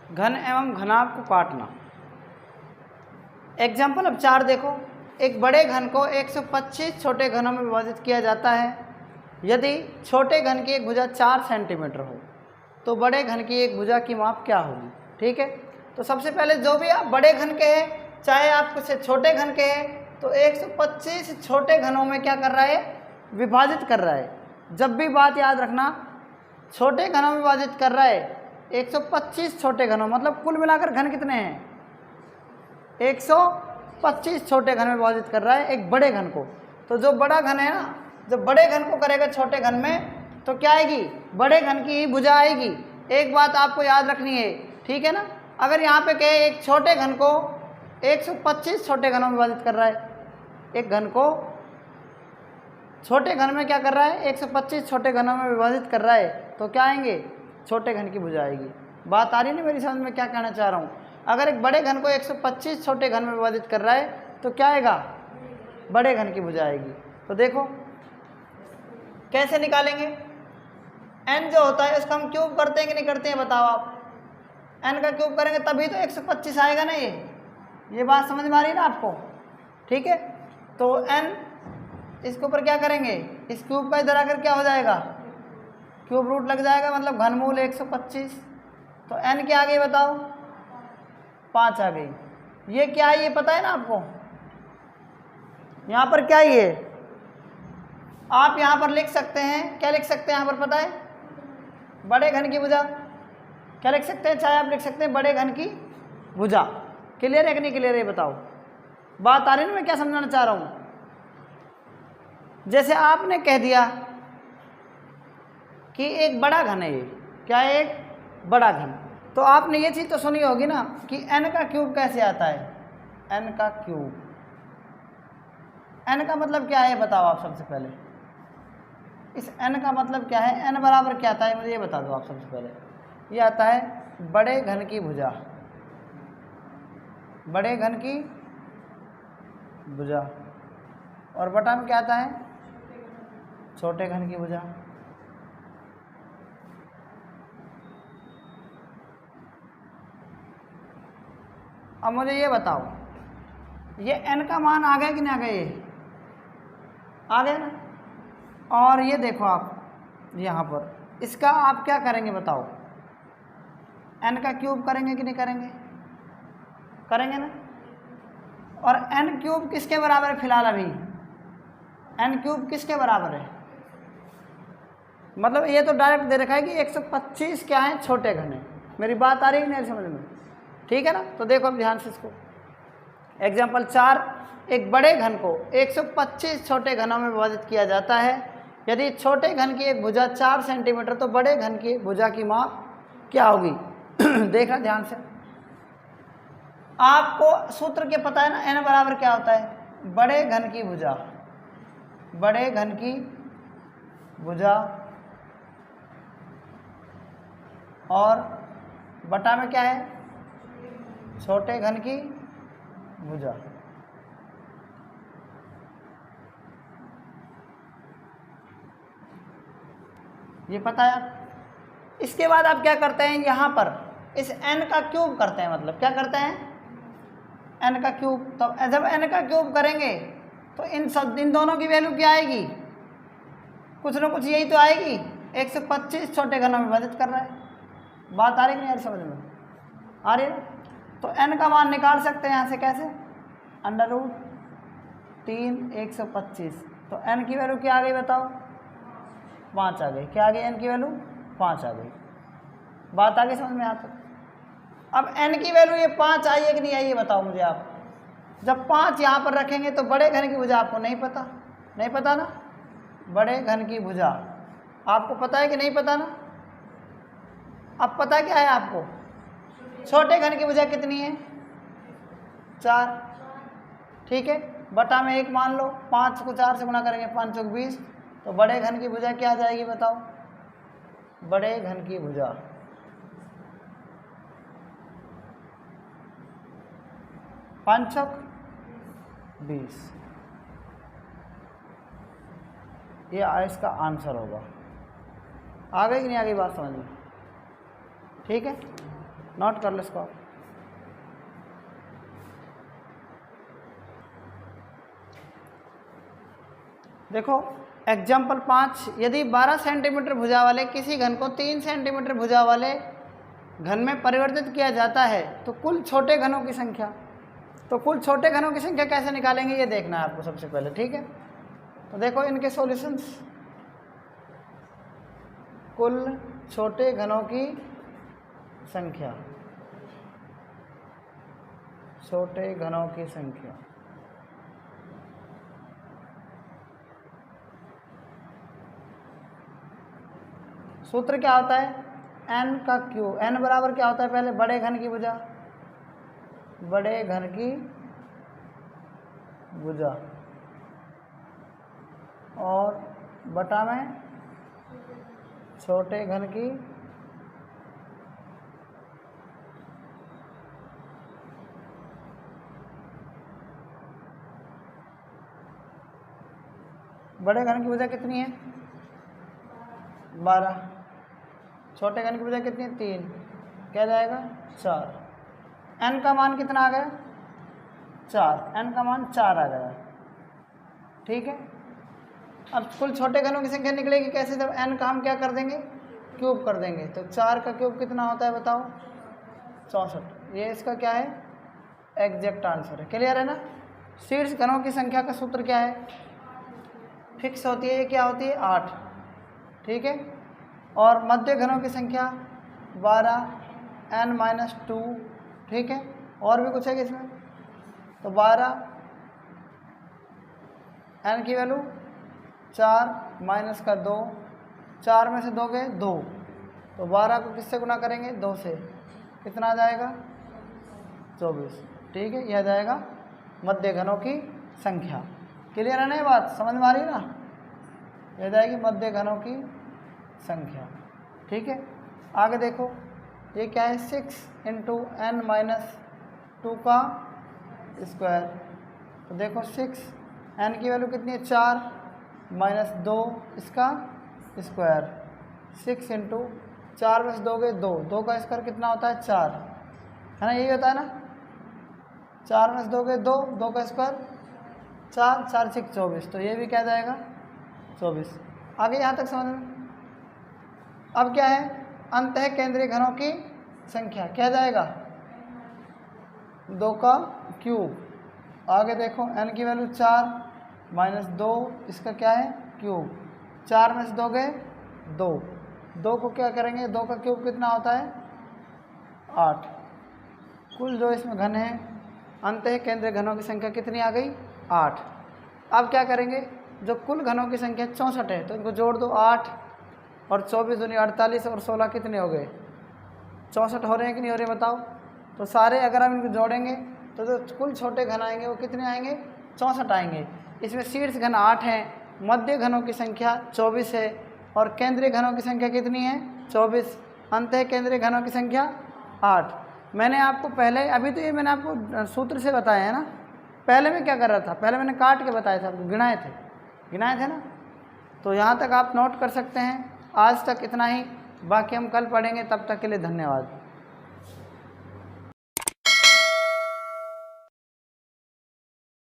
घन एवं घनाभ को काटना। एग्जाम्पल अब 4 देखो। एक बड़े घन को 125 छोटे घनों में विभाजित किया जाता है। यदि छोटे घन की एक भुजा 4 सेंटीमीटर हो तो बड़े घन की एक भुजा की माप क्या होगी। ठीक है, तो सबसे पहले जो भी आप बड़े घन के हैं चाहे आप कुछ छोटे घन के हैं, तो 125 छोटे घनों में क्या कर रहा है, विभाजित कर रहा है। जब भी बात याद रखना, छोटे घनों में विभाजित कर रहा है 125 छोटे घनों, मतलब कुल मिलाकर घन कितने हैं, 125 छोटे घन में विभाजित कर रहा है एक बड़े घन को। तो जो बड़ा घन है ना, जब बड़े घन को करेगा छोटे घन में तो क्या आएगी, बड़े घन की ही भुजा आएगी। एक बात आपको याद रखनी है, ठीक है ना। अगर यहाँ पे कहे एक छोटे घन को 125 छोटे घनों में विभाजित कर रहा है, एक घन को छोटे घन में क्या कर रहा है, 125 छोटे घनों में विभाजित कर रहा है, तो क्या आएंगे, छोटे घन की भुजा आएगी। बात आ रही नहीं मेरी समझ में, क्या कहना चाह रहा हूँ। अगर एक बड़े घन को 125 छोटे घन में विभाजित कर रहा है तो क्या आएगा, बड़े घन की भुजा आएगी। तो देखो कैसे निकालेंगे, n जो होता है उसका हम क्यूब करते हैं कि नहीं करते हैं, बताओ आप। n का क्यूब करेंगे तभी तो 125 आएगा ना। ये बात समझ में आ रही है ना आपको, ठीक है। तो n इसके ऊपर क्या करेंगे, इस क्यूब का इधर आकर क्या हो जाएगा, क्यूब रूट लग जाएगा, मतलब घनमूल 125। तो n क्या आ गई बताओ, 5 आ गई। ये क्या है ये पता है ना आपको, यहाँ पर क्या है ये, आप यहाँ पर लिख सकते हैं, क्या लिख सकते हैं यहाँ पर पता है, बड़े घन की भुजा। क्या लिख सकते हैं, चाहे आप लिख सकते हैं बड़े घन की भुजा। क्लियर है कि नहीं क्लियर है, बताओ। बात आ रही है ना, मैं क्या समझाना चाह रहा हूँ। जैसे आपने कह दिया कि एक बड़ा घन है, ये क्या है, एक बड़ा घन, तो आपने ये चीज़ तो सुनी होगी ना कि n का क्यूब कैसे आता है, n का क्यूब। n का मतलब क्या है बताओ आप सबसे पहले, इस n का मतलब क्या है, n बराबर क्या आता है मुझे ये बता दो आप सबसे पहले। ये आता है बड़े घन की भुजा, बड़े घन की भुजा, और बटा में क्या आता है, छोटे घन की भुजा। अब मुझे ये बताओ, ये n का मान आ गया कि नहीं आ गया, ये आ गया ना। और ये देखो आप यहाँ पर, इसका आप क्या करेंगे बताओ, n का क्यूब करेंगे कि नहीं करेंगे, करेंगे ना। और n क्यूब किसके बराबर है फिलहाल, अभी n क्यूब किसके बराबर है, मतलब ये तो डायरेक्ट दे रखा है कि 125 क्या है, छोटे घन है। मेरी बात आ रही है नहीं समझ में, ठीक है ना। तो देखो अब ध्यान से इसको, एग्जाम्पल 4, एक बड़े घन को 125 छोटे घनों में विभाजित किया जाता है। यदि छोटे घन की एक भुजा 4 सेंटीमीटर तो बड़े घन की भुजा की माप क्या होगी। देखना ध्यान से, आपको सूत्र के पता है ना, n बराबर क्या होता है, बड़े घन की भुजा, बड़े घन की भुजा और बटा में क्या है, छोटे घन की भुजा। ये पता है आप। इसके बाद आप क्या करते हैं, यहाँ पर इस n का क्यूब करते हैं, मतलब क्या करते हैं, n का क्यूब। तो जब n का क्यूब करेंगे तो इन दोनों की वैल्यू क्या आएगी, कुछ ना कुछ यही तो आएगी, 125 छोटे घनों में विभाजित कर रहा है। बात आ रही नहीं यार समझ में, आ रही है। तो n का मान निकाल सकते हैं यहाँ से, कैसे, √3 125। तो n की वैल्यू क्या आ गई बताओ, 5 आ गई। क्या आ गई, n की वैल्यू 5 आ गई। बात आगे समझ में आता। अब n की वैल्यू ये 5 आई है कि नहीं आई, ये बताओ मुझे आप। जब 5 यहाँ पर रखेंगे तो बड़े घन की भुजा आपको नहीं पता, नहीं पता ना, बड़े घन की भुजा आपको पता है कि नहीं पता ना। अब पता क्या है आपको, छोटे घन की भुजा कितनी है, 4, ठीक है। बटा में 1 मान लो, 5 को 4 से गुणा करेंगे, 5 चौक 20। तो बड़े घन की भुजा क्या आ जाएगी बताओ, बड़े घन की भुजा 5 चौक 20, ये इसका आंसर होगा। आ गई कि नहीं आ गई बात समझ में, ठीक है। नोट कर लो इसको आप। देखो एग्जाम्पल 5, यदि 12 सेंटीमीटर भुजा वाले किसी घन को 3 सेंटीमीटर भुजा वाले घन में परिवर्तित किया जाता है तो कुल छोटे घनों की संख्या। तो कुल छोटे घनों की संख्या कैसे निकालेंगे ये देखना है आपको सबसे पहले, ठीक है। तो देखो इनके सॉल्यूशंस, कुल छोटे घनों की संख्या, छोटे घनों की संख्या, सूत्र क्या होता है, n का क्यू। n बराबर क्या होता है, पहले बड़े घन की भुजा, बड़े घन की भुजा और बटा में छोटे घन की बड़े घन की भुजा कितनी है 12, छोटे घन की भुजा कितनी है 3, क्या जाएगा 4। n का मान कितना आ गया 4, n का मान 4 आ गया, ठीक है। अब कुल छोटे घनों की संख्या निकलेगी कैसे, जब n का हम क्या कर देंगे क्यूब कर देंगे। तो 4 का क्यूब कितना होता है बताओ 64, ये इसका क्या है एग्जैक्ट आंसर है। क्लियर है ना। शीर्ष घनों की संख्या का सूत्र क्या है, फिक्स होती है, ये क्या होती है 8, ठीक है। और मध्य घनों की संख्या 12 n-2, ठीक है। और भी कुछ है कि इसमें, तो 12 n की वैल्यू 4 माइनस का 2, 4 में से 2 गए 2, तो 12 को किससे गुना करेंगे 2 से, कितना आ जाएगा 24, ठीक है। यह आ जाएगा मध्य घनों की संख्या। क्लियर है ना, ये बात समझ में आ रही है ना। यह जाएगी मध्य घनों की संख्या, ठीक है। आगे देखो ये क्या है 6 इंटू n-2 का स्क्वायर। तो देखो 6 n की वैल्यू कितनी है 4 माइनस 2 इसका स्क्वायर, 6 इंटू 4 में से 2 गए 2, 2 का स्क्वायर कितना होता है 4, है ना, यही होता है ना। 4 में से 2 गए 2, 2 का स्क्वायर 4, 4 6 24, तो ये भी क्या जाएगा 24। आगे यहाँ तक समझ में। अब क्या है अंतः केंद्रीय घनों की संख्या, क्या जाएगा 2 का क्यूब। आगे देखो n की वैल्यू 4 माइनस 2 इसका क्या है क्यूब, 4 में से 2 गए 2, 2 को क्या करेंगे 2 का क्यूब कितना होता है 8। कुल जो इसमें घन है अंतः केंद्रीय घनों की संख्या कितनी आ गई 8। अब क्या करेंगे, जो कुल घनों की संख्या 64 है तो इनको जोड़ दो, 8 और 24 दूनी 48 और 16 कितने हो गए 64 हो रहे हैं कि नहीं हो रहे बताओ। तो सारे अगर हम इनको जोड़ेंगे तो जो कुल छोटे घन आएंगे वो कितने आएंगे 64 आएंगे। इसमें शीर्ष घन 8 हैं, मध्य घनों की संख्या 24 है और केंद्रीय घनों की संख्या कितनी है 24, अंतः केंद्रीय घनों की संख्या 8। मैंने आपको पहले, अभी तो ये मैंने आपको सूत्र से बताया है ना, पहले मैं क्या कर रहा था, पहले मैंने काट के बताया था, आपको गिनाए थे ना। तो यहाँ तक आप नोट कर सकते हैं। आज तक इतना ही, बाकी हम कल पढ़ेंगे, तब तक के लिए धन्यवाद।